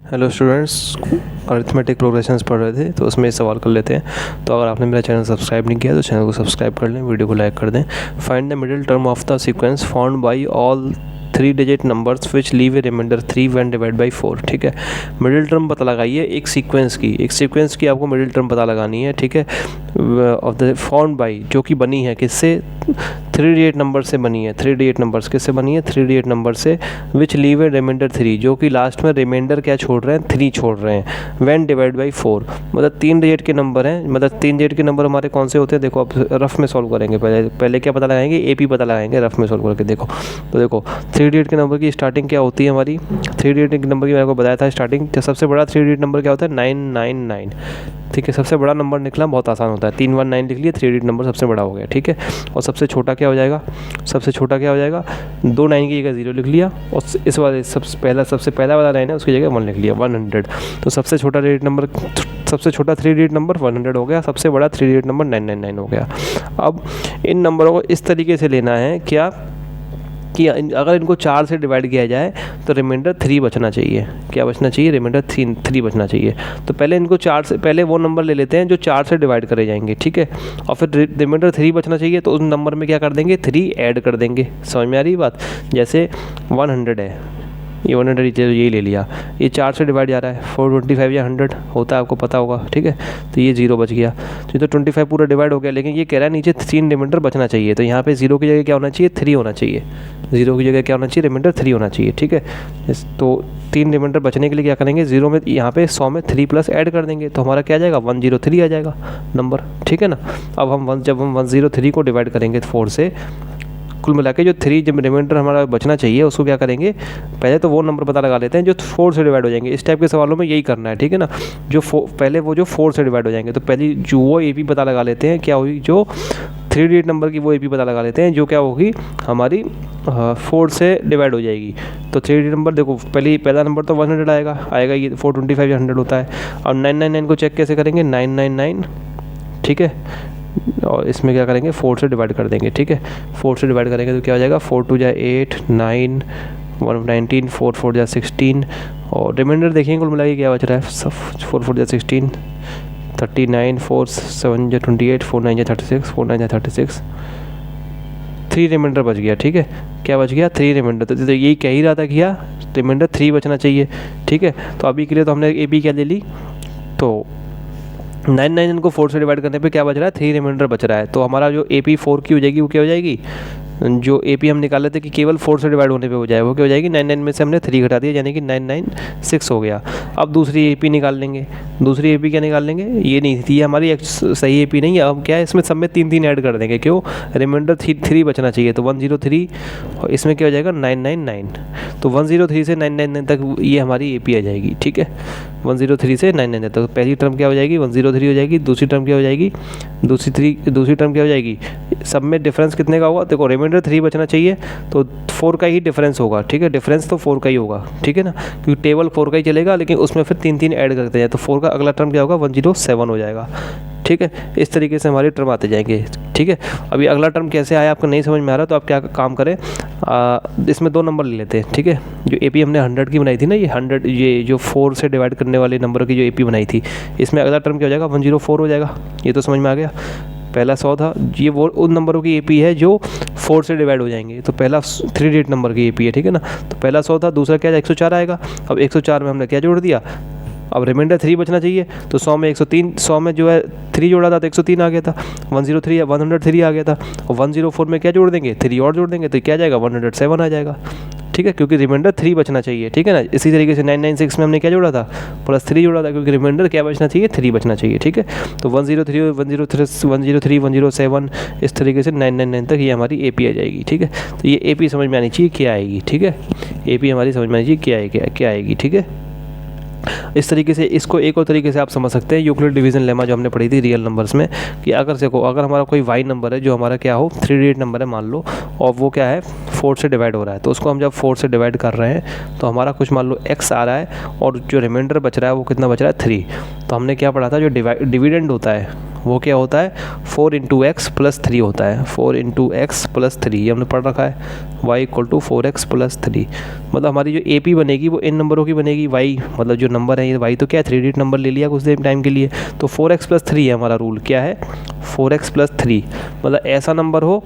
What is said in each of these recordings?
Hello students, arithmetic progressions पढ़ रहे थे तो उसमें सवाल कर लेते हैं। तो अगर आपने मेरा चैनल सब्सक्राइब नहीं किया तो चैनल को सब्सक्राइब कर लें, वीडियो को लाइक कर दें। Find the middle term of the sequence found by all 3 digit numbers which leave a remainder 3 when divide by 4। ठीक है, मिडिल टर्म पता लगाइए एक सीक्वेंस की आपको मिडिल टर्म पता लगानी है। ठीक है, ऑफ द फाउंड बाई जो कि बनी है किससे, 3 डिजिट नंबर से बनी है। 3 डिजिट नंबर्स किससे बनी है, 3 डिजिट नंबर से। विच लीव ए रिमाइंडर 3 जो कि लास्ट में रिमाइंडर क्या छोड़ रहे हैं, 3 छोड़ रहे हैं। व्हेन डिवाइड बाई 4 मतलब 3 डिजिट के नंबर हैं, मतलब 3 डिजिट के नंबर हमारे कौन से होते हैं। देखो अब रफ में सॉल्व करेंगे, पहले क्या पता लगाएंगे, एपी पता लगाएंगे रफ में सॉल्व करके। देखो तो देखो 3 डिजिट के नंबर की स्टार्टिंग क्या होती है हमारी, 3 डिजिट के नंबर की मैंने को बताया था स्टार्टिंग। सबसे बड़ा 3 डिजिट नंबर क्या होता है, 999। ठीक है, सबसे बड़ा नंबर निकला, बहुत आसान होता है। 319 लिख लिए, 3 डिजिट नंबर सबसे बड़ा हो गया। ठीक है, और सबसे छोटा क्या हो जाएगा, सबसे छोटा क्या हो जाएगा, 2 9 की जगह 0 लिख लिया, और इस वाले सबसे पहला वाला 9 है उसकी जगह 1 लिख लिया, 100। तो सबसे छोटा डिजिट नंबर, सबसे छोटा 3 डिजिट नंबर 100 हो गया, सबसे बड़ा 3 डिजिट नंबर 999 हो गया। अब इन नंबरों को इस तरीके से लेना है क्या कि अगर इनको 4 से डिवाइड किया जाए तो रिमाइंडर 3 बचना चाहिए। क्या बचना चाहिए, रिमाइंडर 3 बचना चाहिए। तो पहले इनको 4 से, पहले वो नंबर ले लेते हैं जो 4 से डिवाइड करे जाएंगे। ठीक है, और फिर रिमाइंडर 3 बचना चाहिए तो उस नंबर में क्या कर देंगे, 3 ऐड कर देंगे। समझ में आ रही बात। जैसे 100 है, ये 100 यही ले लिया, ये 4 से डिवाइड जा रहा है, 425 या 100 होता है, आपको पता होगा। ठीक है, तो ये 0 बच गया, तो ये तो 25 पूरा डिवाइड हो गया। लेकिन ये कह रहा है नीचे 3 रिमाइंडर बचना चाहिए, तो यहाँ पे 0 की जगह क्या होना चाहिए, 3 होना चाहिए। 0 की जगह क्या होना चाहिए, रिमाइंडर 3 होना चाहिए। ठीक है, तो 3 रिमाइंडर बचने के लिए क्या करेंगे, 0 में यहाँ पे 100 में 3 प्लस ऐड कर देंगे, तो हमारा क्या आ जाएगा, 103 आ जाएगा नंबर। ठीक है ना। अब जब हम 103 को डिवाइड करेंगे 4 से, कुल मिला के जो 3 जब रिमाइंडर हमारा बचना चाहिए उसको क्या करेंगे, पहले तो वो नंबर पता लगा लेते हैं जो 4 से डिवाइड हो जाएंगे। इस टाइप के सवालों में यही करना है। ठीक है ना, जो पहले वो जो 4 से डिवाइड हो जाएंगे, तो पहले जो वो एपी पता लगा लेते हैं, क्या हुई, जो 3 डिजिट नंबर की वो एपी पता लगा लेते हैं जो क्या होगी हमारी 4 से डिवाइड हो जाएगी। तो 3 डिजिट नंबर देखो, पहला नंबर तो 100 आएगा, ये 425 या 100 होता है। और 999 को चेक कैसे करेंगे, 999। ठीक है, और इसमें क्या करेंगे, 4 से डिवाइड कर देंगे। ठीक है, 4 से डिवाइड करेंगे तो क्या हो जाएगा, 4 2 जा 8, 9 1 19, 4 4 जा 16, और रिमाइंडर देखिए कुल मिलाइए क्या बच रहा है, 4 4 जा 16, 39, 4 7 जा 28, 4 9 जा 36, 4 9 जा 36, 3 रिमाइंडर बच गया। ठीक है, क्या बच गया, 3 रिमाइंडर। तो यही कह ही रहा था कि रिमाइंडर 3 बचना चाहिए। ठीक है, तो अभी के लिए तो हमने ए बी क्या ले ली, तो 999 को 4 से डिवाइड करने पे क्या बच रहा है, 3 रिमाइंडर बच रहा है। तो हमारा जो एपी 4 की हो जाएगी वो क्या हो जाएगी, जो एपी हम निकाले थे कि केवल 4 से डिवाइड होने पे हो जाए, वो क्या हो जाएगी, 99 में से हमने 3 घटा दिया, यानी कि 996 हो गया। अब दूसरी एपी निकाल लेंगे। दूसरी एपी क्या निकाल लेंगे, ये नहीं थी हमारी सही एपी नहीं है। अब क्या है, इसमें सब में 3 3 ऐड कर देंगे, क्यों, रिमाइंडर 3 बचना चाहिए। तो 103, और इसमें क्या हो जाएगा 999। तो 103 से 999 तक ये हमारी एपी आ जाएगी। ठीक है, 103 से 999 तक पहली टर्म क्या हो जाएगी, 103 हो जाएगी। दूसरी टर्म क्या हो जाएगी, दूसरी टर्म क्या हो जाएगी, सब में डिफरेंस कितने का होगा, देखो रिमाइंडर 3 बचना चाहिए तो 4 का ही डिफरेंस होगा। ठीक है, डिफरेंस तो 4 का ही होगा। ठीक है ना, क्योंकि टेबल 4 का ही चलेगा, लेकिन उसमें फिर 3 3 ऐड करते हैं, तो 4 का अगला टर्म क्या होगा, 107 हो जाएगा। ठीक है, इस तरीके से हमारे टर्म आते जाएंगे। ठीक है, अभी अगला टर्म कैसे आया आपको नहीं समझ में आ रहा, तो आप क्या काम करें, इसमें 2 नंबर ले लेते हैं। ठीक है, जो एपी हमने 100 की बनाई थी ना, ये 100, ये जो 4 से डिवाइड करने वाले नंबर की जो एपी बनाई थी, इसमें अगला टर्म क्या हो जाएगा, 104 हो जाएगा। ये तो समझ में आ गया। पहला 100 था, ये वो उन नंबरों की एपी है जो 4 से डिवाइड हो जाएंगे, तो पहला 3 डिजिट नंबर की एपी है। ठीक है ना, तो पहला 100 था, दूसरा क्या है, 104 आएगा। अब 104 में हमने क्या जोड़ दिया, अब रिमाइंडर 3 बचना चाहिए, तो 100 में 103, 100 में जो है 3 जोड़ा था तो 103 आ गया था, 103 आ गया था, और 104 में क्या जोड़ देंगे, 3 और जोड़ देंगे, तो क्या आ जाएगा, 107 आ जाएगा। ठीक है, क्योंकि रिमाइंडर 3 बचना चाहिए। ठीक है ना, इसी तरीके से 996 में हमने क्या जोड़ा था, +3 जोड़ा था, क्योंकि रिमाइंडर क्या बचना चाहिए, 3 बचना चाहिए। ठीक है, तो 103 103 107 इस तरीके से 999 तक ये हमारी एपी आ जाएगी। ठीक है, तो ये एपी समझ में आनी चाहिए क्या आएगी। ठीक है, एपी हमारी समझ में आनी चाहिए क्या आएगी। ठीक है, इस तरीके से इसको एक और तरीके से आप समझ सकते हैं, यूक्लिड डिवीजन लेमा जो हमने पढ़ी थी रियल नंबर्स में, कि अगर देखो अगर हमारा कोई वाई नंबर है जो हमारा क्या हो 3 डिजिट नंबर है मान लो, और वो क्या है 4 से डिवाइड हो रहा है, तो उसको हम जब 4 से डिवाइड कर रहे हैं तो हमारा कुछ मान लो x आ रहा है और जो रिमाइंडर बच रहा है वो कितना बच रहा है 3। तो हमने क्या पढ़ा था, जो डिविडेंड होता है वो क्या होता है 4 इंटू एक्स प्लस 3 होता है, 4 इंटू एक्स प्लस 3 ये हमने पढ़ रखा है, y equal to 4x plus 3। मतलब हमारी जो AP बनेगी वो इन नंबरों की बनेगी, y मतलब जो नंबर है ये y तो क्या है 3 डिजिट नंबर ले लिया कुछ देर टाइम के लिए, तो 4x प्लस 3 है हमारा रूल, क्या है 4x प्लस 3, मतलब ऐसा नंबर हो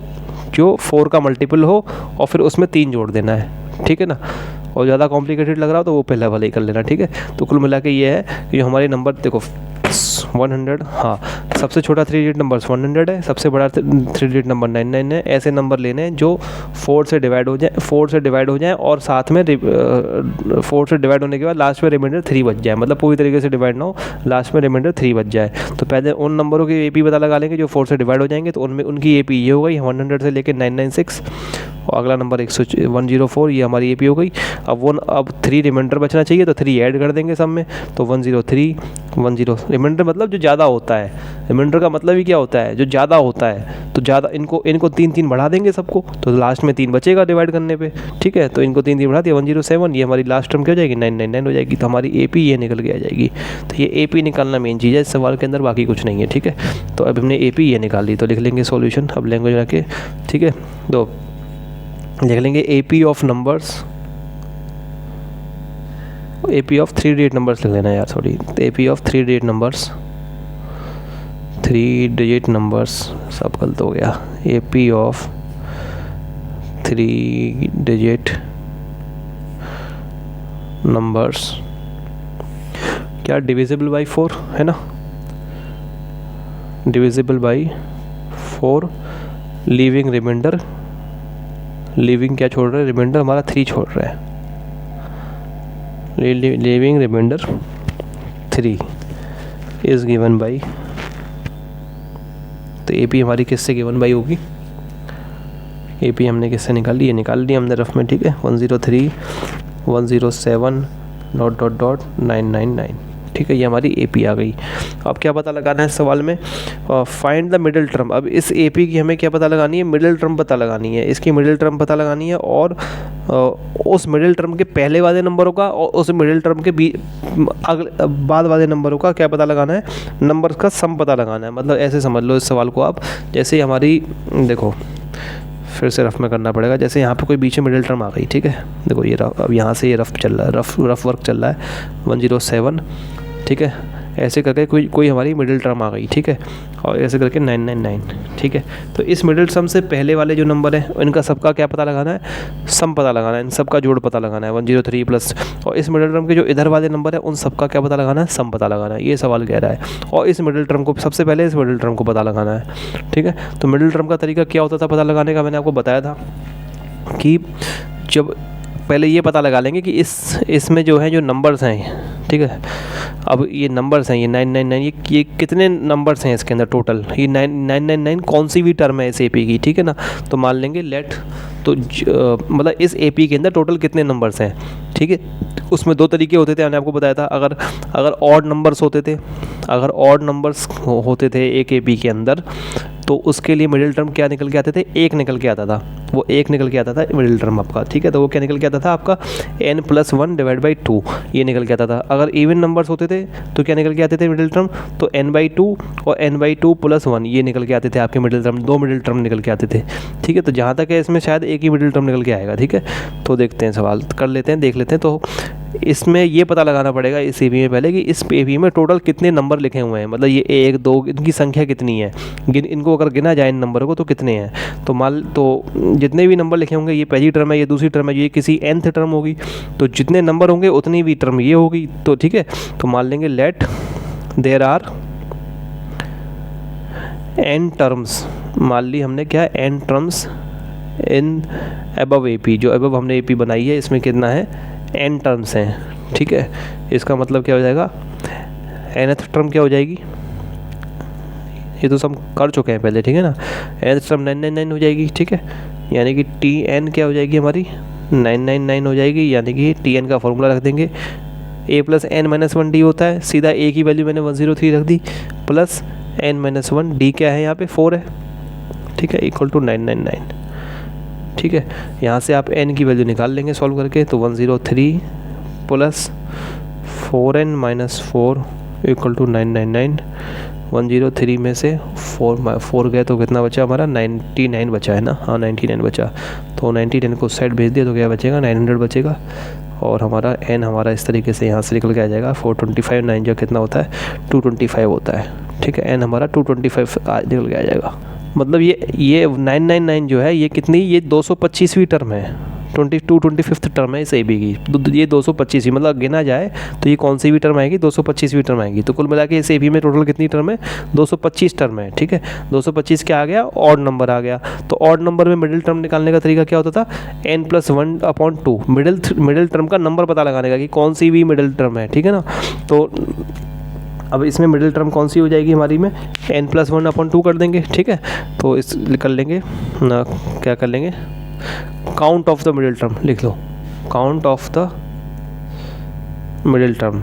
जो 4 का मल्टीपल हो और फिर उसमें 3 जोड़ देना है, ठीक है ना। और ज़्यादा कॉम्प्लिकेटेड लग रहा हो तो वो पहले वाले ही कर लेना, ठीक है। तो कुल मिला के ये है कि जो हमारे नंबर देखो 100, हाँ सबसे छोटा 3 डिजिट नंबर 100 है, सबसे बड़ा 3 डिजिट नंबर 99 है। ऐसे नंबर लेने हैं जो 4 से डिवाइड हो जाए और साथ में 4 से डिवाइड होने के बाद लास्ट में रिमाइंडर 3 बच जाए, मतलब पूरी तरीके से डिवाइड ना हो, लास्ट में रिमाइंडर 3 बच जाए। तो पहले उन नंबरों की AP पता लगा लेंगे जो 4 से डिवाइड हो जाएंगे, तो उनमें उनकी AP ये हो गई 100 से लेकर 996 और अगला नंबर 104 ये हमारी AP हो गई। अब 3 रिमाइंडर बचना चाहिए तो 3 ऐड कर देंगे सब में, तो 103 10 रिमाइंडर मतलब जो ज़्यादा होता है, रिमाइंडर का मतलब ही क्या होता है जो ज़्यादा होता है, तो ज़्यादा इनको 3 बढ़ा देंगे सबको, तो लास्ट में 3 बचेगा डिवाइड करने पे, ठीक है। तो इनको 3 बढ़ा दिया 107, ये हमारी लास्ट टर्म क्या हो जाएगी 999 हो जाएगी, तो हमारी AP ये निकल के आ जाएगी। तो ये AP निकालना मेन चीज़ है इस सवाल के अंदर, बाकी कुछ नहीं है, ठीक है। तो अब हमने AP ये निकाल ली, तो लिख लेंगे सॉल्यूशन अब लैंग्वेज रखे, ठीक है। तो लिख लेंगे AP of numbers, AP of 3 digit numbers लिख लेना यार, sorry, AP of 3 digit numbers, 3 digit numbers सब गलत हो गया, AP ऑफ 3 डिजिट नंबर्स क्या डिविजिबल बाई 4 है ना, divisible by 4, leaving remainder, leaving क्या छोड़ रहा है, रिमाइंडर हमारा 3 छोड़ रहा है, leaving remainder 3 is given by, तो AP हमारी किससे गिवन बाई होगी, AP हमने किससे निकाली, ये निकाल ली हमने रफ में, ठीक है। 103 107 ... 999, ठीक है, ये हमारी AP आ गई। अब क्या पता लगाना है सवाल में, फाइंड द मिडिल टर्म। अब इस AP की हमें क्या पता लगानी है, मिडिल टर्म पता लगानी है, इसकी मिडिल टर्म पता लगानी है, और उस मिडिल टर्म के पहले वाले नंबरों का और उस मिडिल टर्म के अगले बाद वाले नंबरों का क्या पता लगाना है, नंबर का सम पता लगाना है। मतलब ऐसे समझ लो इस सवाल को आप, जैसे हमारी देखो फिर से रफ में करना पड़ेगा, जैसे यहाँ पे कोई बीच में मिडिल टर्म आ गई, ठीक है। देखो ये अब यहाँ से ये रफ चल रहा है, रफ वर्क चल रहा है 107, ठीक है, ऐसे करके कोई हमारी मिडिल टर्म आ गई, ठीक है, और ऐसे करके 999, ठीक है। तो इस मिडिल सम से पहले वाले जो नंबर हैं इनका सबका क्या पता लगाना है, सम पता लगाना है, इन सबका जोड़ पता लगाना है 103 प्लस, और इस मिडिल टर्म के जो इधर वाले नंबर है उन सबका क्या पता लगाना है, सम पता लगाना है, ये सवाल कह रहा है। और इस मिडिल टर्म को सबसे पहले इस मिडिल टर्म को पता लगाना है, ठीक है। तो मिडिल टर्म का तरीका क्या होता था पता लगाने का, मैंने आपको बताया था कि जब पहले ये पता लगा लेंगे कि इसमें जो है जो नंबर्स हैं, ठीक है, अब ये नंबर्स हैं ये 999, ये कितने नंबर्स हैं इसके अंदर टोटल, ये 999 कौन सी भी टर्म है इस AP की, ठीक है ना। तो मान लेंगे लेट, तो मतलब इस AP के अंदर टोटल कितने नंबर्स हैं, ठीक है। उसमें 2 तरीके होते थे, मैंने आपको बताया था, अगर ऑड नंबर्स होते थे, अगर ऑड नंबर्स होते थे एक AP के अंदर, तो उसके लिए मिडिल टर्म क्या निकल के आते थे, 1 निकल के आता था, वो 1 निकल के आता था मिडिल टर्म आपका, ठीक है। तो वो क्या निकल के आता था आपका n+1 डिवाइड बाई 2 ये निकल के आता था। अगर इवन नंबर्स होते थे तो क्या निकल के आते थे मिडिल टर्म, तो n/2 और n/2 + 1 ये निकल के आते थे आपके मिडिल टर्म, 2 मिडिल टर्म निकल के आते थे, ठीक है। तो जहाँ तक है इसमें शायद एक ही मिडिल टर्म निकल के आएगा, ठीक है। तो देखते हैं, सवाल कर लेते हैं, देख लेते हैं। तो इसमें ये पता लगाना पड़ेगा इस AP में पहले कि इस AP में टोटल कितने नंबर लिखे हुए हैं, मतलब ये 1 2 इनकी संख्या कितनी है, इनको अगर गिना जाए इन नंबरों को तो कितने हैं। तो जितने भी नंबर लिखे होंगे, ये पहली टर्म है, ये दूसरी टर्म है, ये किसी nth टर्म होगी, तो जितने नंबर होंगे उतनी भी टर्म ये होगी, तो ठीक है। तो मान लेंगे let there are n terms, मान ली हमने क्या n terms in above AP, जो अबव हमने AP बनाई है इसमें कितना है n टर्म्स हैं, ठीक है। इसका मतलब क्या हो जाएगा, nth टर्म क्या हो जाएगी, ये तो सब कर चुके हैं पहले, ठीक है ना। nth टर्म 999 हो जाएगी, ठीक है, यानी कि Tn क्या हो जाएगी हमारी 999 हो जाएगी, यानी कि Tn का फॉर्मूला रख देंगे, a + n - 1d होता है, सीधा a की वैल्यू मैंने 103 रख दी, प्लस n - 1d क्या है यहाँ पे 4 है, ठीक है, इक्वल टू 999, ठीक है। यहाँ से आप n की वैल्यू निकाल लेंगे सॉल्व करके, तो 103 plus 4n minus 4 equal to 999। 103 में से 4 गए तो कितना बचा हमारा 99 बचा है ना, हाँ 99 बचा। तो 99 को साइड भेज दिया तो क्या बचेगा 900 बचेगा। और हमारा n हमारा इस तरीके से यहाँ से निकल के आ जाएगा 425, 9 जो कितना होता है 225 होता है, ठीक है। n हमारा 225 निकल के आ जाएगा। मतलब ये 999 जो है ये कितनी, ये 225वीं टर्म है, 25th टर्म है इस AB की। ये 225 मतलब गिना जाए तो ये कौन सी भी टर्म आएगी 225वीं टर्म आएगी। तो कुल मिला के इस AB में टोटल कितनी टर्म है 225 टर्म है, ठीक है। 225 क्या आ गया, ऑड नंबर आ गया। तो ऑड नंबर में मिडिल टर्म निकालने का तरीका क्या होता था, n+1/2 मिडिल टर्म का नंबर पता लगाने का कि कौन सी भी मिडिल टर्म है, ठीक है ना। तो अब इसमें मिडिल टर्म कौन सी हो जाएगी हमारी में, n+1/2 कर देंगे, ठीक है। तो इस कर लेंगे ना, क्या कर लेंगे, count of the middle term लिख लो, count of the middle term.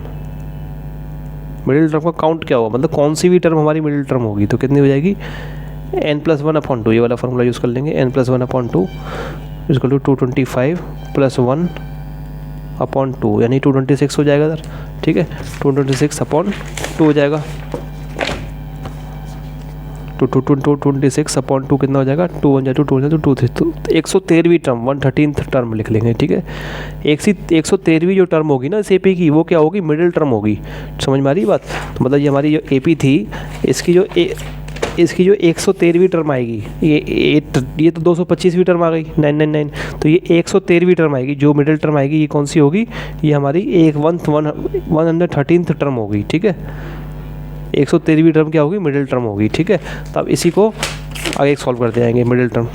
Middle term का काउंट क्या होगा, मतलब कौन सी भी टर्म हमारी मिडिल टर्म होगी तो कितनी हो जाएगी n+1/2। ये वाला फॉर्मूला यूज़ कर लेंगे, n+1/2 इक्वल टू 225 + 1/2 यानी 226 हो जाएगा सर, ठीक है। 226/2 हो जाएगा, 226/2 कितना हो जाएगा, 2 1 2 2 2 3। तो 113वीं टर्म 113th टर्म लिख लेंगे, ठीक है। 113वीं जो टर्म होगी ना इस AP की वो क्या होगी, मिडिल टर्म होगी। समझ में आ रही बात। तो मतलब ये हमारी जो AP थी इसकी जो 113वीं टर्म आएगी, ये तो 225वीं टर्म आ गई 999। तो ये 113वीं टर्म आएगी, जो मिडिल टर्म आएगी ये कौन सी होगी, ये हमारी 113th टर्म होगी, ठीक है। 113वीं टर्म क्या होगी, मिडिल टर्म होगी, ठीक है। तो अब इसी को आगे सॉल्व करते जाएंगे मिडिल टर्म।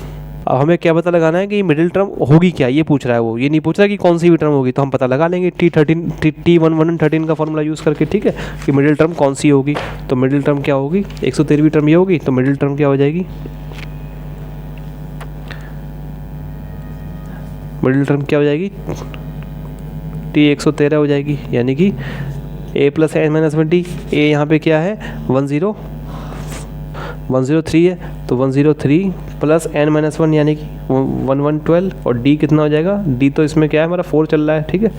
अब हमें क्या पता लगाना है कि मिडिल टर्म होगी क्या, ये पूछ रहा है वो, ये नहीं पूछ रहा कि कौन सी भी टर्म होगी। तो हम पता लगा लेंगे T1113 का फॉर्मूला यूज़ करके, ठीक है, कि मिडिल टर्म कौन सी होगी। तो मिडिल टर्म क्या होगी, 113वीं टर्म ये होगी, तो मिडिल टर्म क्या हो जाएगी, मिडिल टर्म क्या हो जाएगी, T113 हो जाएगी। यानी कि a + n-1t, a यहाँ पे क्या है 103 है, तो 103 + n-1 यानी कि 1112। और d कितना हो जाएगा, d तो इसमें क्या है हमारा 4 चल रहा है, ठीक है।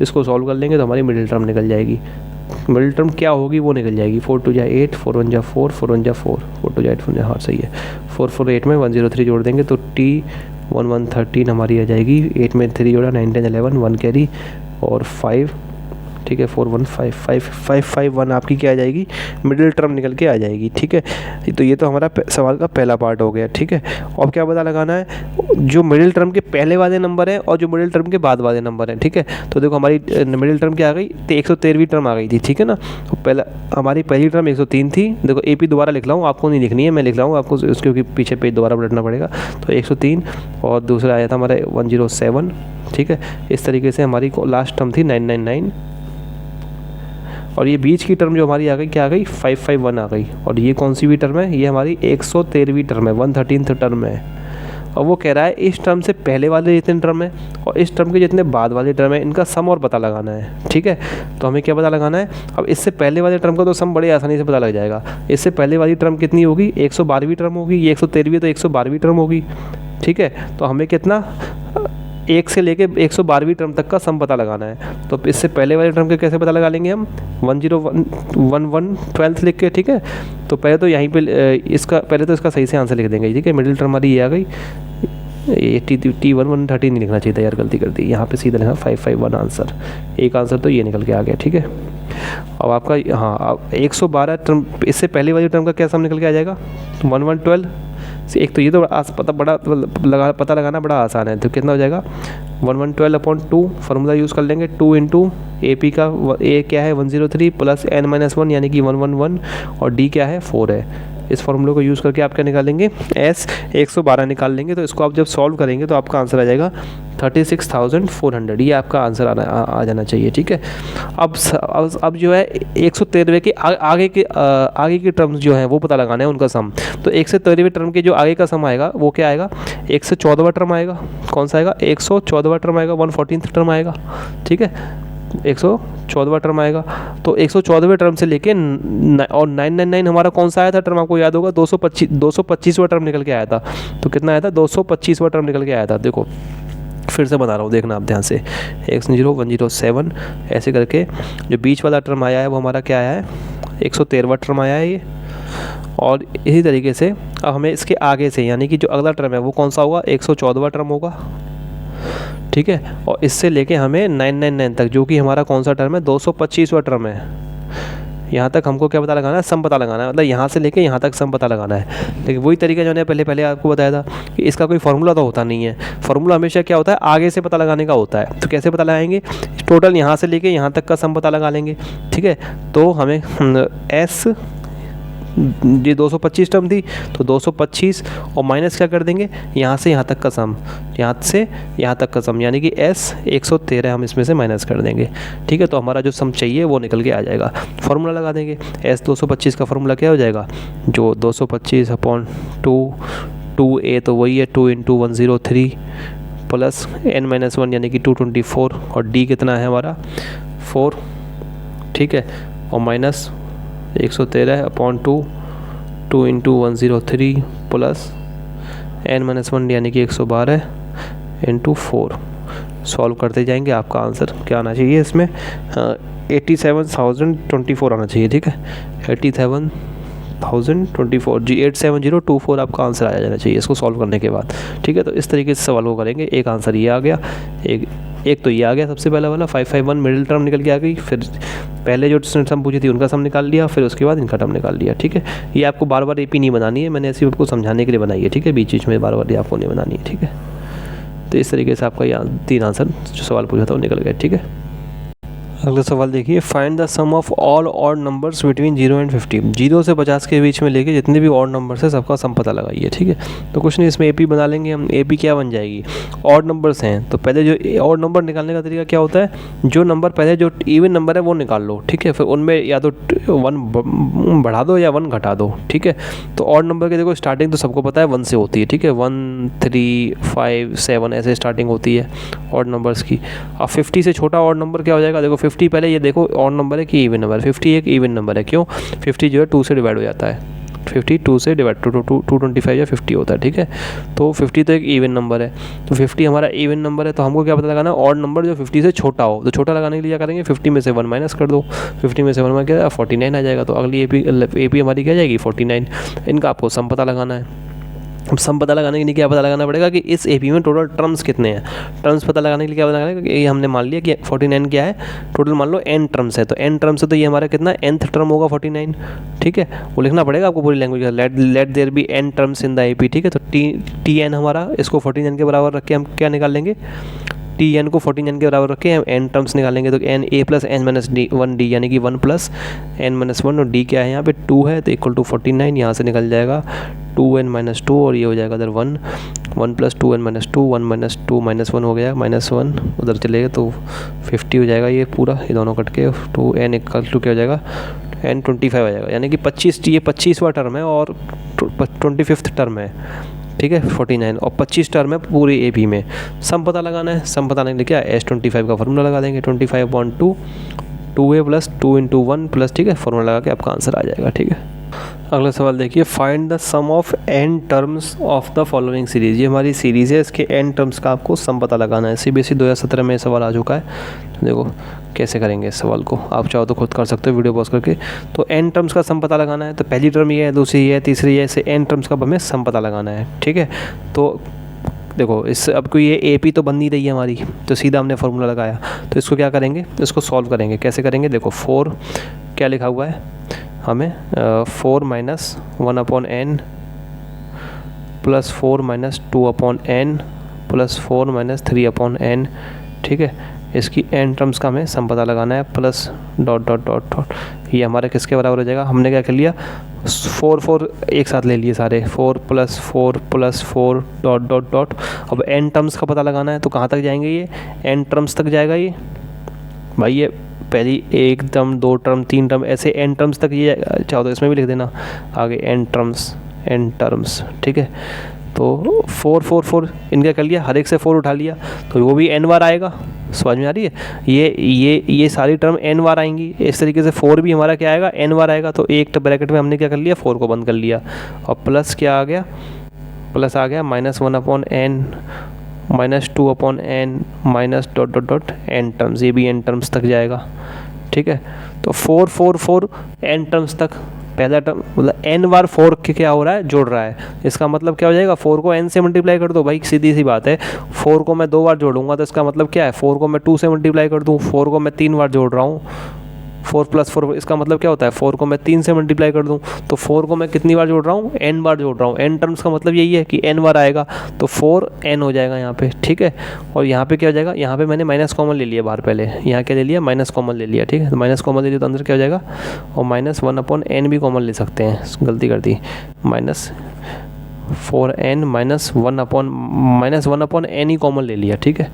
इसको सॉल्व कर लेंगे तो हमारी मिडिल टर्म निकल जाएगी। मिडिल टर्म क्या होगी वो निकल जाएगी, 4 2 जा 8, 4 1 जा 4, 4 1 जा 4, 4 2 जा 8, 4 हाँ सही है। 4 4 8 में 103 जोड़ देंगे तो T1113 हमारी आ जाएगी। 8 में 3 जोड़ा 9 10 11, 1 कैरी और 5, ठीक है। 4 1 5 5 5 5 1 आपकी क्या आ जाएगी, मिडिल टर्म निकल के आ जाएगी, ठीक है। तो ये तो हमारा सवाल का पहला पार्ट हो गया, ठीक है। अब क्या पता लगाना है, जो मिडिल टर्म के पहले वाले नंबर हैं और जो मिडिल टर्म के बाद वाले नंबर हैं, ठीक है। तो देखो हमारी मिडिल टर्म क्या आ गई, तो 113वीं टर्म आ गई थी, ठीक है ना। तो पहला हमारी पहली टर्म 103 थी। देखो AP दोबारा लिख रहा हूँ, आपको नहीं लिखनी है, मैं लिख रहा हूँ आपको, क्योंकि पीछे पेज दोबारा पलटना पड़ेगा। तो 103 और दूसरा आया था हमारा 107, ठीक है। इस तरीके से हमारी लास्ट टर्म थी 999 और ये बीच की टर्म जो हमारी आ गई क्या आ गई 551 आ गई। और ये कौन सी भी टर्म है, ये हमारी 113वीं टर्म है, 113th टर्म है। और वो कह रहा है इस टर्म से पहले वाले जितने टर्म है और इस टर्म के जितने बाद वाले टर्म है इनका सम और पता लगाना है, ठीक है। तो हमें क्या पता लगाना है, अब इससे पहले वाले टर्म का तो सम बड़े आसानी से पता लग जाएगा। इससे पहले वाली टर्म कितनी होगी, 112वीं टर्म होगी। ये 113वीं तो 112वीं टर्म होगी, ठीक है। तो हमें कितना 1 से लेके 112वीं टर्म तक का सम पता लगाना है। तो इससे पहले वाले टर्म के कैसे पता लगा लेंगे हम, 10112 लिख के, ठीक है। तो पहले तो यहीं पे इसका पहले तो इसका सही से आंसर लिख देंगे, ठीक है। मिडिल टर्म हमारी ये आ गई, ये T1113 नहीं लिखना चाहिए था यार, गलती कर दी। यहाँ पे सीधा लिखा 551 आंसर, एक आंसर तो ये निकल के आ गया, ठीक है। अब आपका हाँ अब 112 टर्म, इससे पहले वाली टर्म का क्या सम निकल के आ जाएगा, 1112। एक तो ये तो पता लगाना बड़ा आसान है। तो कितना हो जाएगा 1112/2, फार्मूला यूज़ कर लेंगे 2 × AP का A क्या है 103 + n-1 यानी कि 111 और D क्या है 4 है। इस फार्मूले को यूज़ करके आप क्या निकालेंगे, S 112 निकाल लेंगे। तो इसको आप जब सॉल्व करेंगे तो आपका आंसर आ जाएगा 36,400। ये आपका आंसर आ जाना चाहिए, ठीक है। अब जो है 113वें के आगे के टर्म्स जो हैं वो पता लगाना है उनका सम। तो 113वें टर्म के जो आगे का सम आएगा वो क्या आएगा, 114वां टर्म आएगा। कौन सा आएगा, 114वां टर्म आएगा, 114th टर्म आएगा, ठीक है। 114वां टर्म आएगा। तो 114वें टर्म से लेके और 999 हमारा कौन सा आया था टर्म, आपको याद होगा, 225वां टर्म निकल के आया था। तो कितना आया था, 225वां टर्म निकल के आया था। देखो फिर से बता रहा हूँ, देखना आप ध्यान से, 10107 ऐसे करके जो बीच वाला टर्म आया है वो हमारा क्या आया है, 113वां टर्म आया है ये। और इसी तरीके से अब हमें इसके आगे से यानी कि जो अगला टर्म है वो कौन सा होगा, 114वां टर्म होगा, ठीक है। और इससे लेके हमें 999 तक, जो कि हमारा कौन सा टर्म है, 225वां टर्म है। यहाँ तक हमको क्या पता लगाना है, सम पता लगाना है, मतलब यहाँ से लेके यहाँ तक सम पता लगाना है। लेकिन वही तरीका जो है पहले आपको बताया था कि इसका कोई फार्मूला तो होता नहीं है। फार्मूला हमेशा क्या होता है, आगे से पता लगाने का होता है। तो कैसे पता लगाएंगे, टोटल यहाँ से लेके यहाँ तक का सम पता लगा लेंगे, ठीक है। तो हमें एस ये 225 टर्म थी, तो 225 और माइनस क्या कर देंगे, यहाँ से यहाँ तक का सम, यहाँ से यहाँ तक का सम, यानी कि S 113 हम इसमें से माइनस कर देंगे, ठीक है। तो हमारा जो सम चाहिए वो निकल के आ जाएगा। फार्मूला लगा देंगे, S 225 का फार्मूला क्या हो जाएगा, जो 225/2 2A तो वही है 2 × 103 प्लस n-1 यानी कि 224 और D कितना है हमारा 4, ठीक है। और माइनस 113/2 2 × 103 प्लस n-1 यानी कि 112 × 4। सॉल्व करते जाएंगे, आपका आंसर क्या आना चाहिए इसमें, 87,024 आना चाहिए, ठीक है। 87,024 जी 87024 आपका आंसर आ जाना चाहिए इसको सॉल्व करने के बाद, ठीक है। तो इस तरीके से सवाल को करेंगे। एक आंसर ये आ गया, एक तो ये आ गया सबसे पहला वाला 551 मिडिल टर्म निकल के आ गई, फिर पहले जो सम पूछी थी उनका सम निकाल लिया, फिर उसके बाद इनका टर्म निकाल लिया, ठीक है। ये आपको बार बार एपी नहीं बनानी है, मैंने ऐसी आपको समझाने के लिए बनाई है, ठीक है। बीच में बार बार ये आपको नहीं बनानी है, ठीक है। तो इस तरीके से आपका यहाँ 3 आंसर जो सवाल पूछा था वो निकल गए, ठीक है। अगला सवाल देखिए, find the sum of all odd numbers between 0 and 50। 0 से 50 के बीच में लेके जितने भी ऑड नंबर्स है सबका सम पता लगाइए, ठीक है। तो कुछ नहीं, इसमें एपी बना लेंगे हम। एपी क्या बन जाएगी, ऑड नंबर्स हैं तो पहले जो ऑड नंबर निकालने का तरीका क्या होता है, जो नंबर पहले जो इवन नंबर है वो निकाल लो, ठीक है। फिर उनमें या तो 1 बढ़ा दो या 1 घटा दो, ठीक है। तो ऑड नंबर के देखो स्टार्टिंग तो सबको पता है 1 से होती है, ठीक है। 1 3 5 7 ऐसे स्टार्टिंग होती है ऑड नंबर्स की। अब 50 से छोटा ऑड नंबर क्या हो जाएगा, देखो 50 पहले ये देखो ऑड नंबर है कि इवन नंबर, 50 एक इवन नंबर है, क्यों, 50 जो है 2 से डिवाइड हो जाता है, 50 2 से डिवाइड 225 या 50 होता है, ठीक है। तो 50 तो एक इवन नंबर है, तो 50 हमारा इवन नंबर है, तो हमको क्या पता लगाना है, ऑड नंबर जो 50 से छोटा हो। तो छोटा लगाने के लिए क्या करेंगे, 50 में से 1 माइनस कर दो, 50 में से 1 माइनस क्या 49 आ जाएगा। तो अगली एपी हमारी क्या जाएगी 49। इनका आपको सम पता लगाना है। अब सम पता लगाने के लिए क्या पता लगाना पड़ेगा कि इस एपी में टोटल टर्म्स कितने हैं। टर्म्स पता लगाने के लिए क्या पता लगाना है, कि ये हमने मान लिया कि 49 क्या है, टोटल मान लो n टर्म्स है, तो n टर्म्स है तो ये हमारा कितना nth टर्म होगा 49, ठीक है। वो लिखना पड़ेगा आपको पूरी language, let there be n terms in the AP, ठीक है। तो tn हमारा इसको 49 के बराबर रख के हम क्या निकाल लेंगे, tn को 49 के बराबर रख के हम n टर्म्स निकालेंगे। तो n a + n-1d यानी कि 1 + n-1 और d क्या है यहाँ पे 2 है, तो इक्वल टू 49। यहाँ से निकल जाएगा 2n-2 और ये हो जाएगा इधर 1 + 2n-2 1 - 2 -1 हो गया, -1 उधर चलेगा तो 50 हो जाएगा ये पूरा, ये दोनों कट के 2n = क्या हो जाएगा n 25 हो जाएगा, यानी कि 25, ये 25वां टर्म है और 25th टर्म है, ठीक है 49, और 25 टर्म है पूरी एपी में। सम पता लगाना है, सम पता लगाने के लिए क्या S25 का फार्मूला लगा देंगे, 25/2 2a + 2 × 1 प्लस, ठीक है। फार्मूला लगा के आपका आंसर आ जाएगा, ठीक है। अगला सवाल देखिए, find the sum of n terms of the following series. ये हमारी सीरीज़ है, इसके n टर्म्स का आपको सम पता लगाना है। CBSE 2017 में सवाल आ चुका है, तो देखो कैसे करेंगे इस सवाल को, आप चाहो तो खुद कर सकते हो वीडियो पॉज करके। तो n टर्म्स का सम पता लगाना है, तो पहली टर्म ये है, दूसरी ये है, तीसरी ये, ऐसे n टर्म्स का हमें सम पता लगाना है, ठीक है। तो देखो इस अब कोई ये एपी तो बन नहीं रही है हमारी, तो सीधा हमने फार्मूला लगाया। तो इसको क्या करेंगे, इसको सॉल्व करेंगे। कैसे करेंगे, देखो 4 क्या लिखा हुआ है हमें 4 - 1/n + 4 - 2/n + 4 - 3/n, ठीक है। इसकी n टर्म्स का हमें सम पता लगाना है, प्लस ... ये हमारा किसके बराबर हो जाएगा, हमने क्या कर लिया 4 एक साथ ले लिए सारे, 4 + 4 + 4 ... अब n टर्म्स का पता लगाना है, तो कहाँ तक जाएंगे ये n टर्म्स तक जाएगा ये भाई, ये पहली 1 टर्म 2 टर्म 3 टर्म ऐसे n टर्म्स तक ये, चाहो तो इसमें भी लिख देना आगे n टर्म्स, ठीक है। तो 4 4 4 इनका कर लिया, हर एक से 4 उठा लिया, तो वो भी n बार आएगा। समझ में आ रही है? ये सारी टर्म n बार आएंगी। इस तरीके से 4 भी हमारा क्या आएगा, n बार आएगा। तो एक ब्रैकेट में हमने क्या कर लिया, 4 को बंद कर लिया, और प्लस क्या आ गया, प्लस आ गया -1/n -2/n minus dot dot dot n terms, ये भी n टर्म्स तक जाएगा। ठीक है, तो 4 4 4 n टर्म्स तक। पहला टर्म मतलब n बार 4 के क्या हो रहा है, जोड़ रहा है। इसका मतलब क्या हो जाएगा, 4 को n से मल्टीप्लाई कर दो भाई, सीधी सी बात है। 4 को मैं 2 बार जोड़ूंगा तो इसका मतलब क्या है, 4 को मैं 2 से मल्टीप्लाई कर दूँ, 4 को मैं 3 बार जोड़ रहा हूँ, 4 + 4 इसका मतलब क्या होता है, 4 को मैं 3 से मल्टीप्लाई कर दूं, तो 4 को मैं कितनी बार जोड़ रहा हूँ, n बार जोड़ रहा हूँ। n टर्म्स का मतलब यही है कि n बार आएगा, तो 4n हो जाएगा यहाँ पे। ठीक है, और यहाँ पे क्या हो जाएगा, यहाँ पे मैंने माइनस कॉमन ले लिया बाहर, पहले यहाँ क्या ले लिया, माइनस कॉमन ले लिया। ठीक है, तो माइनस कॉमन ले लिया तो अंदर क्या हो जाएगा, और -1/n भी कॉमन ले सकते हैं, गलती कर दी, -4n -1/n ही कॉमन ले लिया। ठीक है,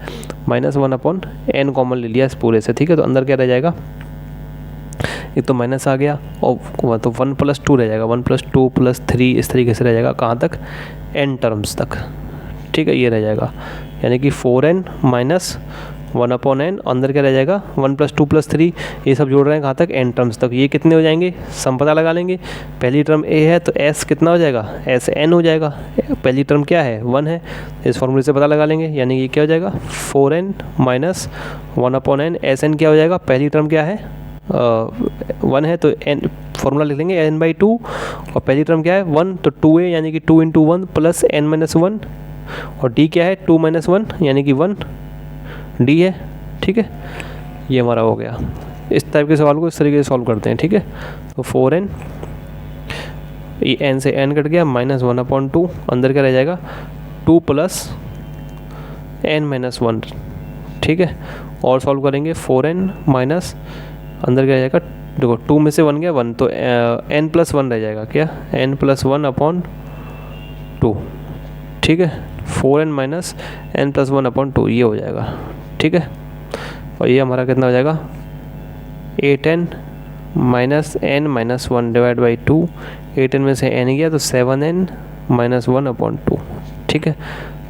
-1/n कॉमन ले लिया इस पूरे से। ठीक है, तो अंदर क्या रह जाएगा, एक तो माइनस आ गया, और तो 1 + 2 रह जाएगा, 1 + 2 + 3 इस तरीके से रह जाएगा, कहाँ तक, n टर्म्स तक। ठीक है, ये रह जाएगा, यानी कि 4n -1/n, अंदर क्या रह जाएगा, 1 + 2 + 3, ये सब जोड़ रहे हैं कहाँ तक, n टर्म्स तक। ये कितने हो जाएंगे, सम पता लगा लेंगे। पहली टर्म a है तो s कितना हो जाएगा, sn हो जाएगा। पहली टर्म क्या है, 1 है, इस फॉर्मूले से पता लगा लेंगे, यानी ये क्या हो जाएगा, 4n -1/n, sn क्या हो जाएगा, पहली टर्म क्या है, 1 है तो n फॉर्मूला लिख लेंगे n/2, और पहली टर्म क्या है 1, तो 2a यानी कि 2 × 1 + n-1, और d क्या है 2 - 1 यानी कि 1 d है। ठीक है, ये हमारा हो गया। इस टाइप के सवाल को इस तरीके से सॉल्व करते हैं। ठीक है, तो 4n, ये n से n कट गया, -1/2, अंदर क्या रह जाएगा, 2 + n-1। ठीक है, और सॉल्व करेंगे, 4n माइनस, अंदर क्या जाएगा, देखो 2 में से 1 गया 1, तो n + 1 रह जाएगा, क्या, n + 1/2। ठीक है, 4n - n + 1/2 ये हो जाएगा। ठीक है, और ये हमारा कितना हो जाएगा, 8n - n - 1 / 2, 8n में से n गया तो 7n - 1/2। ठीक है,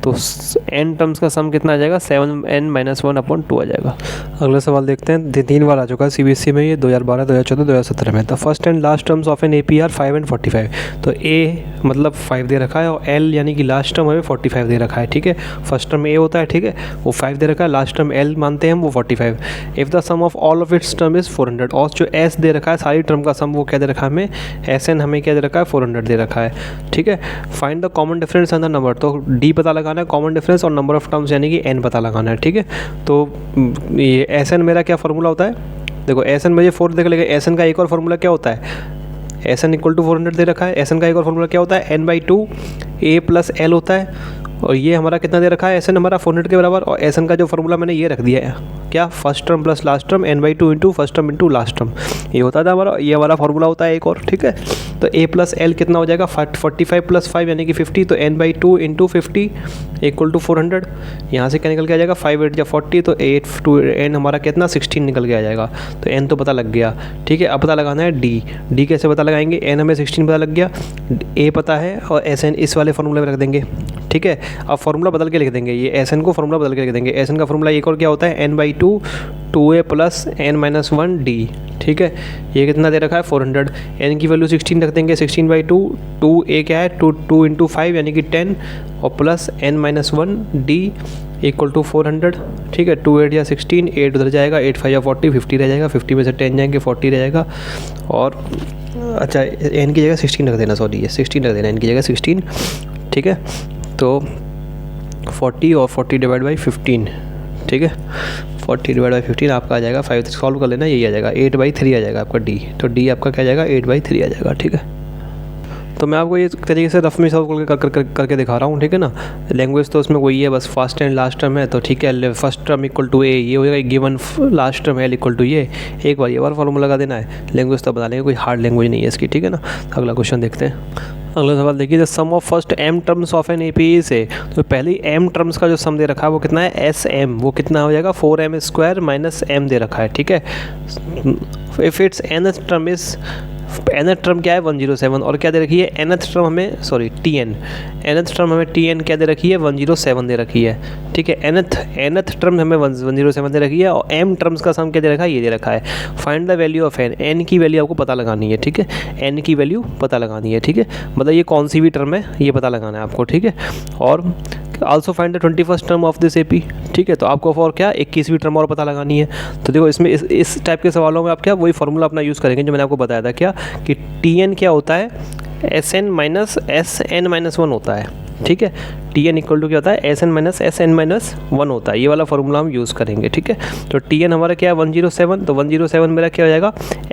तो n टर्म्स का सम कितना आ जाएगा, 7n - 1/2 आ जाएगा। अगला सवाल देखते हैं, 3 बार आ चुका है CBSE में ये, 2012, 2014, 2017 में। The first and last terms of an AP are 5 and 45। तो a मतलब 5 दे रखा है, और l यानी कि लास्ट टर्म हमें 45 दे रखा है। ठीक है, फर्स्ट टर्म a होता है, ठीक है, वो 5 दे रखा है, लास्ट टर्म l मानते हैं हम, वो 45। If the sum of all of its term is 400, और जो s दे रखा है सारी टर्म का सम वो क्या दे रखा है हमें, sn हमें क्या दे रखा है, 400 दे रखा है। ठीक है, find the common difference and the number, तो d पता लगाना है, कॉमन डिफरेंस, और नंबर ऑफ टर्म्स यानी कि n पता लगाना है। ठीक है, तो ये sn मेरा क्या फार्मूला होता है, देखो sn मुझे 4 देख लेगा, sn का एक और फार्मूला क्या होता है, sn = 400 दे रखा है, sn का एक और फार्मूला क्या होता है, n/2 a + l होता है, और ये हमारा कितना दे रखा है, sn हमारा 400 के बराबर, और sn का जो फार्मूला मैंने ये रख दिया है, क्या, first term plus last term, n/2 into first term into last term, ये होता था हमारा, ये हमारा फार्मूला होता है एक और। ठीक है, तो a + l कितना हो जाएगा, 45 + 5 यानी कि 50, तो n/2 इंटू 50 = 400। यहाँ से क्या निकल के आ जाएगा, 5 8 या 40, तो 8 to n हमारा कितना, 16 निकल के आ जाएगा। तो n तो पता लग गया। ठीक है, अब पता लगाना है d कैसे पता लगाएंगे, n हमें 16 पता लग गया, a पता है, और sn इस वाले फार्मूले में रख देंगे। ठीक है, अब फार्मूला बदल के लिख देंगे, ये sn को फार्मूला बदल के लिख देंगे। sn का फार्मूला एक और क्या होता है, n/2 2a + n - 1d। ठीक है, ये कितना दे रखा है, 400, n की वैल्यू 16 रख देंगे, 16/2, 2a क्या है, 2 × 5 यानी कि 10, और प्लस n - 1d = 400। ठीक है, 2 8 या 16, 8 उधर जाएगा, 8 5 या 40, 50 रह जाएगा, 50 में से 10 जाएंगे, 40 रह जाएगा, और अच्छा n की जगह 16 रख देना, सॉरी ये 16 रख देना, n की जगह 16। ठीक है, तो 40 और 40 / 15। ठीक है, 40 / 15 आपका आ जाएगा, 5 सॉल्व कर लेना, यही आ जाएगा, 8/3 आ जाएगा आपका d, तो d आपका क्या आ जाएगा, 8/3 आ जाएगा। ठीक है, तो मैं आपको ये तरीके से रफ में सॉल्व करके दिखा रहा हूँ। ठीक है ना, लैंग्वेज तो उसमें वही है, बस फर्स्ट एंड लास्ट टर्म है, तो ठीक है, फर्स्ट टर्म = a, ये हो जाएगा गिवन, लास्ट टर्म l = ये, एक बार ये बार फॉर्मूला लगा देना है, लैंग्वेज तो बता लेंगे, कोई हार्ड लैंग्वेज नहीं है इसकी। ठीक है ना, अगला क्वेश्चन देखते हैं। अगला सवाल देखिए, the sum of first m terms of an AP से, तो पहली m टर्म्स का जो सम दे रखा है वो कितना है, sm, वो कितना हो जाएगा, 4m² - m दे रखा है। ठीक है, if it's nth term is nth term क्या है 107 और क्या दे रखी है nth टर्म हमें सॉरी nth टर्म हमें tn क्या दे रखी है 107 दे रखी है, ठीक है। nth टर्म हमें 107 दे रखी है और m टर्म्स का सम क्या दे रखा है, ये दे रखा है। Find the value of n की वैल्यू आपको पता लगानी है, ठीक है, n की वैल्यू पता लगानी है, ठीक है, मतलब ये कौन सी भी टर्म है ये पता लगाना है आपको, ठीक है। और also find the 21st term of this AP, ठीक है, तो आपको और क्या 21वीं टर्म और पता लगानी है। तो देखो इसमें इस टाइप के सवालों में आप क्या वही फॉर्मूला अपना यूज़ करेंगे जो मैंने आपको बताया था, क्या कि TN क्या होता है SN माइनस SN माइनस 1 होता है, ठीक है। TN इक्वल टू क्या होता है SN माइनस SN माइनस 1 होता है, ये वाला फॉर्मूला हम यूज़ करेंगे, ठीक है। तो TN हमारा क्या है 107, तो 107 मेरा क्या हो जाएगा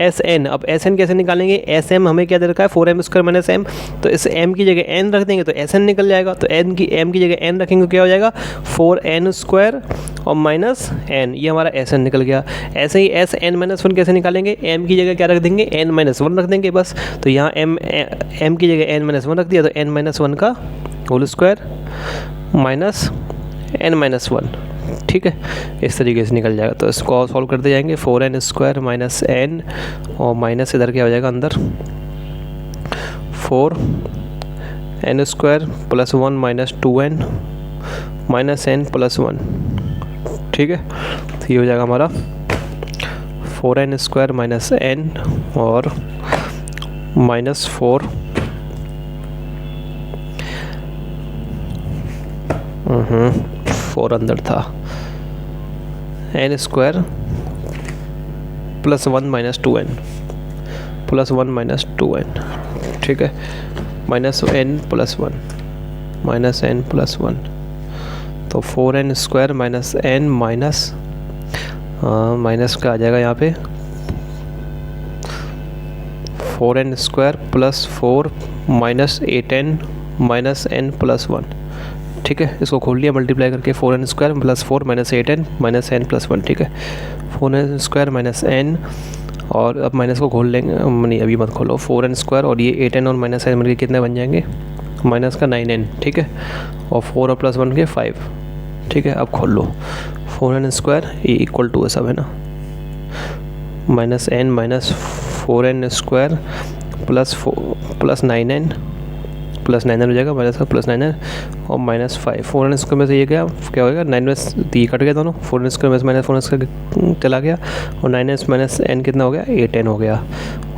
SN। अब SN कैसे निकालेंगे, SM हमें क्या दे रखा है 4m² माइनस m, तो इस m की जगह n रख देंगे तो SN निकल जाएगा, तो m की जगह n रखेंगे तो क्या हो जाएगा 4n² और माइनस n, ये हमारा SN निकल गया। ऐसे ही SN माइनस 1 कैसे निकालेंगे, m की जगह क्या रख देंगे n माइनस 1 रख देंगे बस, तो यहाँ m की जगह n माइनस 1 रख दिया तो n माइनस 1 का whole square minus n minus 1, ठीक है, इस तरीके से निकल जाएगा। तो इसको सॉल्व करते जाएंगे 4n² माइनस n और माइनस इधर क्या हो जाएगा अंदर 4n² plus 1 minus 2n minus n plus 1, ठीक है। तो ये हो जाएगा हमारा 4n² माइनस n और माइनस 4 अंदर था n² plus 1 minus 2n plus 1 minus 2n, ठीक है, minus n plus 1 minus n plus 1, तो 4n² माइनस n माइनस का आ जाएगा यहाँ पे 4n² plus 4 minus 8n minus n plus 1, ठीक है। इसको खोल लिया मल्टीप्लाई करके 4n² plus 4 minus 8n minus n plus 1, ठीक है, 4n² माइनस n और अब माइनस को खोल लेंगे, नहीं अभी मत खोलो, 4n² और ये 8n और माइनस n मिलकर कितने बन जाएंगे माइनस का 9n, ठीक है, और 4 और प्लस 1 के 5, ठीक है। अब खोल लो 4n² ये इक्वल टू सब है ना minus n minus 4n² plus 9n plus 9n हो जाएगा माइनस का प्लस 9n और माइनस 5, 4n² में से ये क्या होगा 9 में ये कट गया दोनों, 4n² में से माइनस 4n² चला गया और 9n माइनस n कितना हो गया 8n हो गया,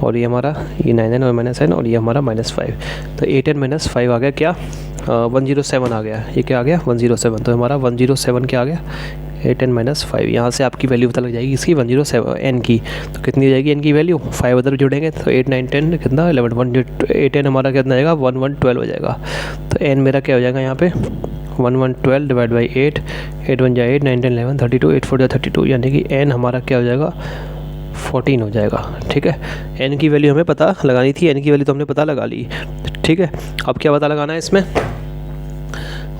और ये हमारा ये 9n और माइनस n और ये हमारा माइनस 5, तो 8n माइनस 5 आ गया क्या 107 आ गया, ये क्या आ गया 107, तो हमारा 107 क्या आ गया 8n माइनस 5। यहाँ से आपकी वैल्यू पता लग जाएगी इसकी 107 n की, तो कितनी हो जाएगी n की वैल्यू 5 उधर जोड़ेंगे तो 8 9 10 कितना 11 8n हमारा कितना आएगा 1112 हो जाएगा, तो n मेरा क्या हो जाएगा यहाँ पे 1112 डिवाइड बाई 8, 8 1 8 9 10 11 32 8 4 32, यानी कि n हमारा क्या हो जाएगा 14 हो जाएगा, ठीक है। n की वैल्यू हमें पता लगानी थी, n की वैल्यू तो हमने पता लगा ली, ठीक है। अब क्या पता लगाना है इसमें,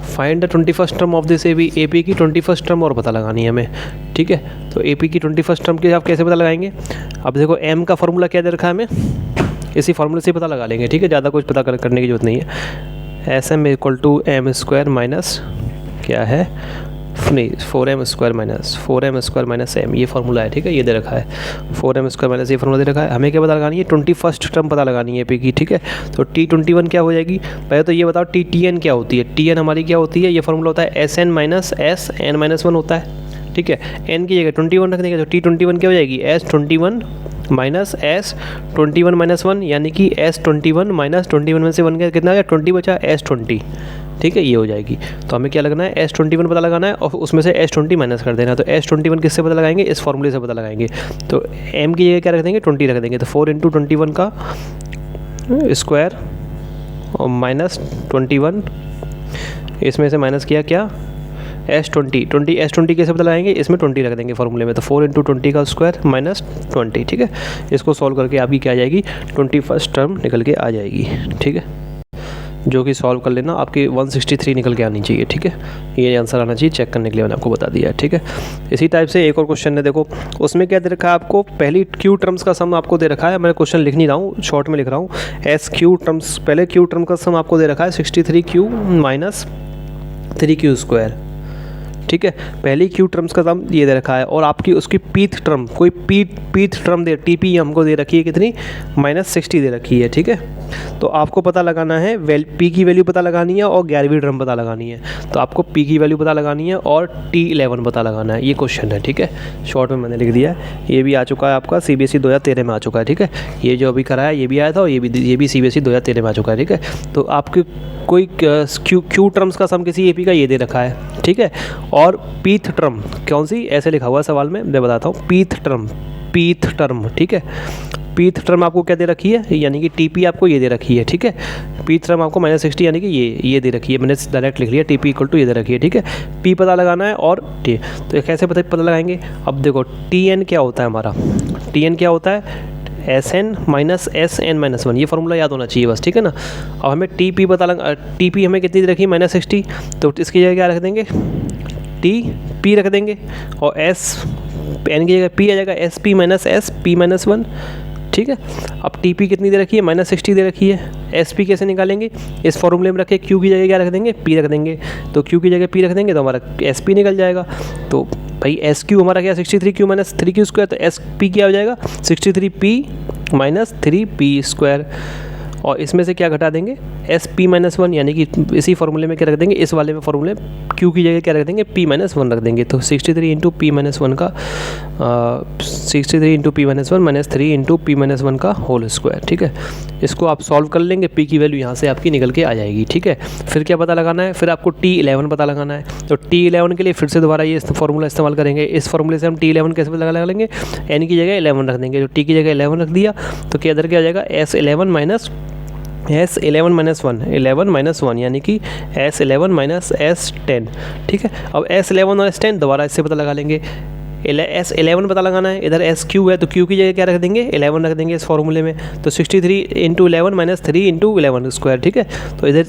find the 21st term of this AP की 21st टर्म और पता लगानी है हमें, ठीक है। तो AP की 21st टर्म के आप कैसे पता लगाएंगे, अब देखो m का फॉर्मूला क्या दे रखा है हमें, इसी फार्मूले से पता लगा लेंगे, ठीक है, ज़्यादा कुछ पता करने की जरूरत नहीं है। SM equal to m² minus क्या है नहीं 4m² माइनस m, ये फार्मूला है, ठीक है, ये दे रखा है 4m² माइनस, ये फार्मूला दे रखा है। हमें क्या पता लगानी है 21st टर्म पता लगानी है AP की, ठीक है। तो T21 क्या हो जाएगी, पहले तो ये बताओ TN क्या होती है, TN हमारी क्या होती है, ये फार्मूला होता है SN माइनस SN माइनस 1 होता है, ठीक है। n की जगह 21 रख देंगे तो T21 क्या हो जाएगी S21 माइनस S21 माइनस 1, यानी कि S21 माइनस 21 में से 1 का कितना आ गया 20 बचा S20, ठीक है, ये हो जाएगी। तो हमें क्या लगना है S21 पता लगाना है और उसमें से S20 माइनस कर देना है, तो S21 किससे पता लगाएंगे, इस फॉर्मूले से पता लगाएंगे। तो m की जगह क्या रख देंगे 20 रख देंगे, तो 4 × 21 का स्क्वायर और माइनस 21, इसमें से माइनस किया क्या S20 कैसे पता लगाएंगे, इसमें 20 रख देंगे फॉर्मूले में, तो 4 × 20 का स्क्वायर माइनस 20, ठीक है। इसको सॉल्व करके आपकी क्या आ जाएगी 21st टर्म निकल के आ जाएगी, ठीक है, जो कि सॉल्व कर लेना आपकी 163 निकल के आनी चाहिए, ठीक है। ये आंसर आना चाहिए, चेक करने के लिए मैंने आपको बता दिया है, ठीक है। इसी टाइप से एक और क्वेश्चन है, देखो उसमें क्या दे रखा है आपको, पहली Q टर्म्स का सम आपको दे रखा है, मैं क्वेश्चन लिख नहीं रहा हूँ, शॉर्ट में लिख रहा हूँ। SQ टर्म्स, पहले Q टर्म का सम आपको दे रखा है 63Q माइनस 3Q², ठीक है, पहली क्यू टर्म्स का सम ये दे रखा है और आपकी उसकी पीथ टर्म, कोई पीथ टर्म दे टीपी हमको दे रखी है कितनी, -60 दे रखी है। ठीक है, तो आपको पता लगाना है पी की वैल्यू पता लगानी है और 11वीं टर्म पता लगानी है। तो आपको पी की वैल्यू पता लगानी है और T11 पता लगाना है, ये क्वेश्चन है। ठीक है, शॉर्ट में मैंने लिख दिया है, ये भी आ चुका है आपका CBSE 2013 में आ चुका है। ठीक है, ये जो अभी कराया ये भी आया था और ये भी CBSE 2013 में आ चुका है। ठीक है, तो आपके कोई क्यू टर्म्स का सम किसी AP का ये दे रखा है। ठीक है, और पीथ टर्म कौन सी, ऐसे लिखा हुआ है सवाल में, मैं बताता हूँ, पीथ टर्म। ठीक है, पीथ टर्म आपको क्या दे रखी है, यानी कि TP आपको ये दे रखी है। ठीक है, पीथ टर्म आपको -60 यानी कि ये दे रखी है, मैंने डायरेक्ट लिख लिया, TP = ये दे रखी है। ठीक है, P पता लगाना है और T, तो कैसे पता लगाएंगे, अब देखो TN क्या होता है हमारा, TN क्या होता है, SN - SN-1, ये फार्मूला याद होना चाहिए बस। ठीक है ना, अब हमें TP पता लगा, TP हमें कितनी दे रखी है, -60, तो इसकी जगह क्या रख देंगे, TP रख देंगे और N की जगह P आ जाएगा, SP - SP-1। ठीक है, अब TP कितनी दे रखी है, -60 दे रखी है। SP कैसे निकालेंगे, इस फॉर्मूले में रखे, Q की जगह क्या रख देंगे, P रख देंगे, तो Q की जगह P रख देंगे तो हमारा SP निकल जाएगा। तो भाई SQ हमारा क्या, 63Q - 3Q², तो SP क्या हो जाएगा, 63P - 3P², और इसमें से क्या घटा देंगे, SP-1, यानी कि इसी फॉर्मूले में क्या रख देंगे, इस वाले में फॉर्मूले Q की जगह क्या रख देंगे, P-1 रख देंगे। तो 63 × P-1 का 63 × P-1 -3 × P-1 का होल स्क्वायर। ठीक है, इसको आप सॉल्व कर लेंगे, P की वैल्यू यहाँ से आपकी निकल के आ जाएगी। ठीक है, फिर क्या पता लगाना है, फिर आपको T11 पता लगाना है। तो T11 के लिए फिर से दोबारा ये फार्मूला इस्तेमाल करेंगे। इस फार्मूले से हम T11 कैसे पता लगा लेंगे, N की जगह 11 रख देंगे, तो T की जगह 11 रख दिया, तो क्या इधर क्या आ जाएगा, S11 - 1, यानी कि S11 - S10। ठीक है, अब S11 और S10 दोबारा इससे पता लगा लेंगे, S11 पता लगाना है, इधर SQ है तो Q की जगह क्या रख देंगे, 11 रख देंगे इस फॉर्मूले में, तो 63 × 11 - 3 × 11²। ठीक है, तो इधर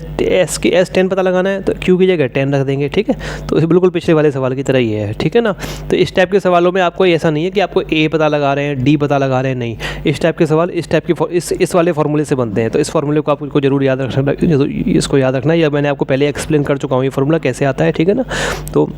S10 पता लगाना है तो Q की जगह 10 रख देंगे। ठीक है, तो बिल्कुल पिछले वाले सवाल की तरह ही है। ठीक है ना, तो इस टाइप के सवालों में आपको ऐसा नहीं है कि आपको A पता लगा रहे हैं, D पता लगा रहे हैं, नहीं, इस टाइप के सवाल इस वाले फॉर्मूले से बनते हैं। तो इस फॉर्मूले को आपको जरूर याद रखना, इसको याद रखना, या मैंने आपको पहले एक्सप्लेन कर चुका हूँ ये फार्मूला कैसे आता है। ठीक है ना, तो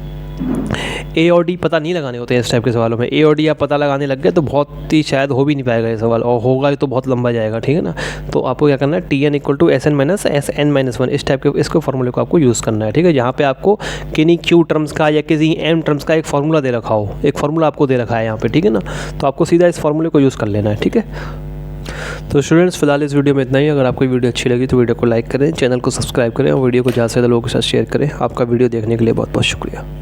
A और D पता नहीं लगाने होते हैं इस टाइप के सवालों में। A और D आप पता लगाने लग गए तो बहुत ही शायद हो भी नहीं पाएगा ये सवाल, और होगा तो बहुत लंबा जाएगा। ठीक है ना, तो आपको क्या करना है, TN = SN - SN-1, इस टाइप के इसको फॉर्मूले को आपको यूज़ करना है। ठीक है, यहाँ पे आपको किन्हीं Q टर्म्स का या किसी M टर्म्स का एक फार्मूला दे रखा हो, एक फार्मूला आपको दे रखा है यहाँ पे। ठीक है ना, तो आपको सीधा इस फार्मूले को यूज़ कर लेना है। ठीक है, तो स्टूडेंट्स फिलहाल इस वीडियो में इतना ही। अगर आपको वीडियो अच्छी लगी तो वीडियो को लाइक करें, चैनल को सब्सक्राइब करें और वीडियो को ज़्यादा से ज़्यादा लोगों के साथ शेयर करें। आपका वीडियो देखने के लिए बहुत बहुत शुक्रिया।